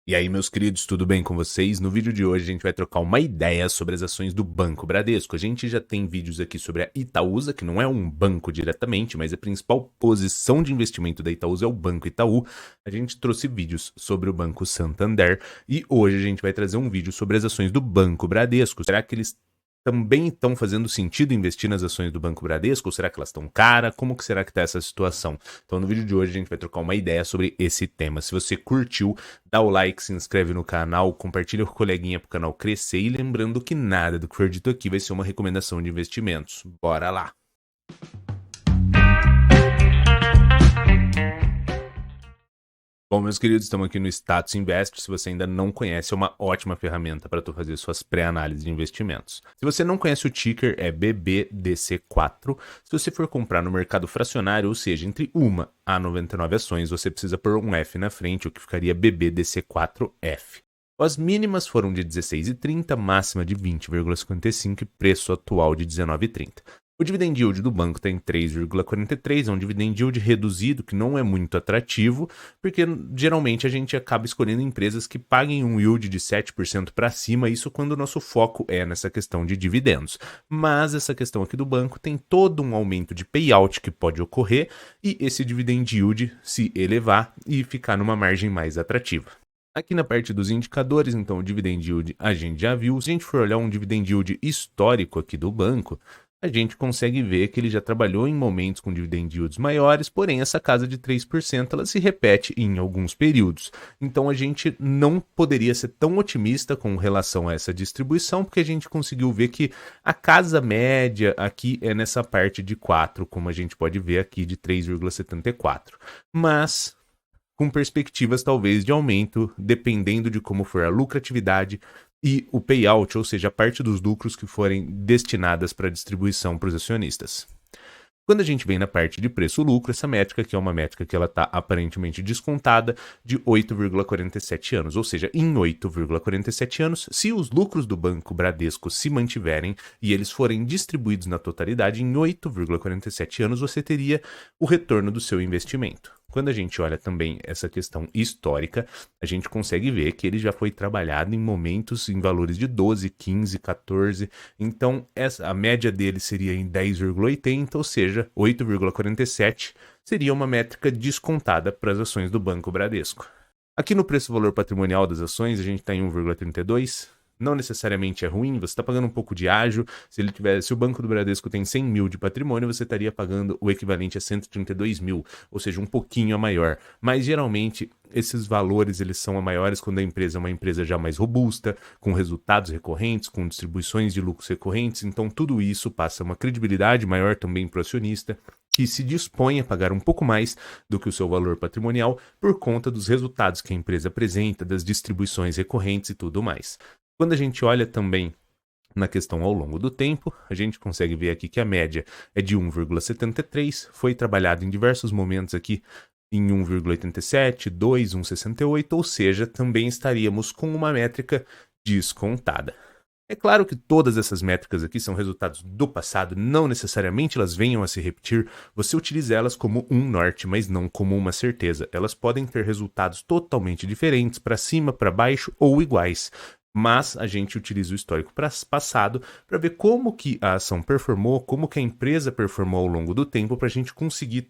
E aí, meus queridos, tudo bem com vocês? No vídeo de hoje a gente vai trocar uma ideia sobre as ações do Banco Bradesco. A gente já tem vídeos aqui sobre a Itaúsa, que não é um banco diretamente, mas a principal posição de investimento da Itaúsa é o Banco Itaú. A gente trouxe vídeos sobre o Banco Santander e hoje a gente vai trazer um vídeo sobre as ações do Banco Bradesco. Será que eles também estão fazendo sentido investir nas ações do Banco Bradesco? Ou será que elas estão caras? Como que será que está essa situação? Então, no vídeo de hoje, a gente vai trocar uma ideia sobre esse tema. Se você curtiu, dá o like, se inscreve no canal, compartilha com o coleguinha para o canal crescer. E lembrando que nada do que for dito aqui vai ser uma recomendação de investimentos. Bora lá! Bom, meus queridos, estamos aqui no Status Invest. Se você ainda não conhece, é uma ótima ferramenta para tu fazer suas pré-análises de investimentos. Se você não conhece o ticker, é BBDC4. Se você for comprar no mercado fracionário, ou seja, entre 1 a 99 ações, você precisa pôr um F na frente, o que ficaria BBDC4F. As mínimas foram de 16,30, máxima de 20,55 e preço atual de 19,30. O dividend yield do banco está em 3,43, é um dividend yield reduzido, que não é muito atrativo, porque geralmente a gente acaba escolhendo empresas que paguem um yield de 7% para cima, isso quando o nosso foco é nessa questão de dividendos. Mas essa questão aqui do banco tem todo um aumento de payout que pode ocorrer e esse dividend yield se elevar e ficar numa margem mais atrativa. Aqui na parte dos indicadores, então, o dividend yield a gente já viu. Se a gente for olhar um dividend yield histórico aqui do banco, a gente consegue ver que ele já trabalhou em momentos com dividend yields maiores, porém essa casa de 3% ela se repete em alguns períodos. Então a gente não poderia ser tão otimista com relação a essa distribuição, porque a gente conseguiu ver que a casa média aqui é nessa parte de 4, como a gente pode ver aqui de 3,74. Mas com perspectivas talvez de aumento, dependendo de como for a lucratividade e o payout, ou seja, a parte dos lucros que forem destinadas para distribuição para os acionistas. Quando a gente vem na parte de preço-lucro, essa métrica que é uma métrica que ela está aparentemente descontada de 8,47 anos, ou seja, em 8,47 anos, se os lucros do Banco Bradesco se mantiverem e eles forem distribuídos na totalidade, em 8,47 anos você teria o retorno do seu investimento. Quando a gente olha também essa questão histórica, a gente consegue ver que ele já foi trabalhado em momentos em valores de 12, 15, 14. Então, a média dele seria em 10,80, ou seja, 8,47 seria uma métrica descontada para as ações do Banco Bradesco. Aqui no preço-valor patrimonial das ações, a gente está em 1,32. Não necessariamente é ruim, você está pagando um pouco de ágio. Se o Banco do Bradesco tem 100 mil de patrimônio, você estaria pagando o equivalente a 132 mil, ou seja, um pouquinho a maior. Mas geralmente esses valores eles são a maiores quando a empresa é uma empresa já mais robusta, com resultados recorrentes, com distribuições de lucros recorrentes. Então tudo isso passa uma credibilidade maior também para o acionista, que se dispõe a pagar um pouco mais do que o seu valor patrimonial por conta dos resultados que a empresa apresenta, das distribuições recorrentes e tudo mais. Quando a gente olha também na questão ao longo do tempo, a gente consegue ver aqui que a média é de 1,73, foi trabalhado em diversos momentos aqui em 1,87, 2, 1,68, ou seja, também estaríamos com uma métrica descontada. É claro que todas essas métricas aqui são resultados do passado, não necessariamente elas venham a se repetir, você utiliza elas como um norte, mas não como uma certeza. Elas podem ter resultados totalmente diferentes, para cima, para baixo ou iguais. Mas a gente utiliza o histórico passado para ver como que a ação performou, como que a empresa performou ao longo do tempo, para a gente conseguir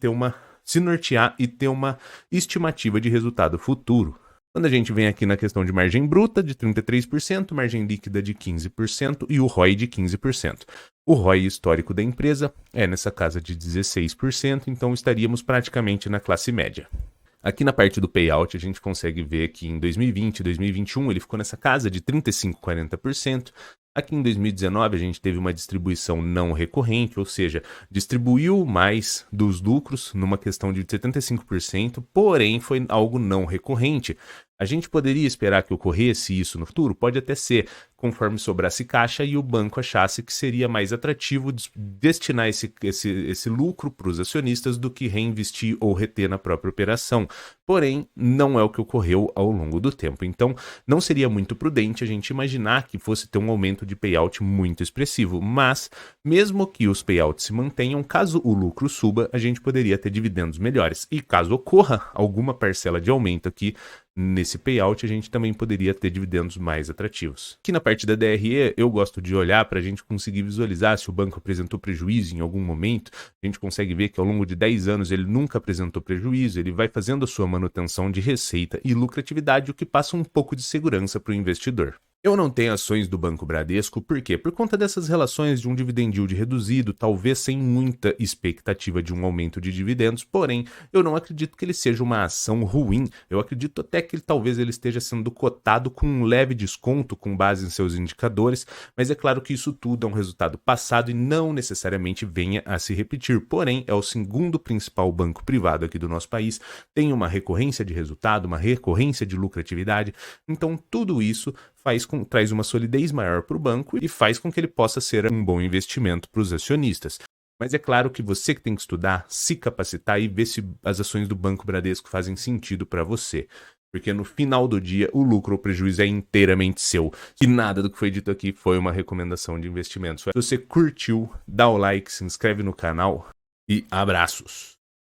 se nortear e ter uma estimativa de resultado futuro. Quando a gente vem aqui na questão de margem bruta de 33%, margem líquida de 15% e o ROI de 15%. O ROI histórico da empresa é nessa casa de 16%, então estaríamos praticamente na classe média. Aqui na parte do payout, a gente consegue ver que em 2020 e 2021 ele ficou nessa casa de 35%, 40%. Aqui em 2019 a gente teve uma distribuição não recorrente, ou seja, distribuiu mais dos lucros numa questão de 75%, porém foi algo não recorrente. A gente poderia esperar que ocorresse isso no futuro? Pode até ser. conforme sobrasse caixa e o banco achasse que seria mais atrativo destinar esse lucro para os acionistas do que reinvestir ou reter na própria operação. Porém, não é o que ocorreu ao longo do tempo. Então, não seria muito prudente a gente imaginar que fosse ter um aumento de payout muito expressivo, mas mesmo que os payouts se mantenham, caso o lucro suba, a gente poderia ter dividendos melhores. E caso ocorra alguma parcela de aumento aqui nesse payout, a gente também poderia ter dividendos mais atrativos. Aqui na parte da DRE, eu gosto de olhar para a gente conseguir visualizar se o banco apresentou prejuízo em algum momento. A gente consegue ver que ao longo de 10 anos ele nunca apresentou prejuízo, ele vai fazendo a sua manutenção de receita e lucratividade, o que passa um pouco de segurança para o investidor. Eu não tenho ações do Banco Bradesco, por quê? Por conta dessas relações de um dividend yield reduzido, talvez sem muita expectativa de um aumento de dividendos, porém, eu não acredito que ele seja uma ação ruim. Eu acredito até que talvez ele esteja sendo cotado com um leve desconto com base em seus indicadores, mas é claro que isso tudo é um resultado passado e não necessariamente venha a se repetir. Porém, é o segundo principal banco privado aqui do nosso país, tem uma recorrência de resultado, uma recorrência de lucratividade, então tudo isso traz uma solidez maior para o banco e faz com que ele possa ser um bom investimento para os acionistas. Mas é claro que você que tem que estudar, se capacitar e ver se as ações do Banco Bradesco fazem sentido para você. Porque no final do dia, o lucro ou prejuízo é inteiramente seu. E nada do que foi dito aqui foi uma recomendação de investimentos. Se você curtiu, dá o like, se inscreve no canal e abraços.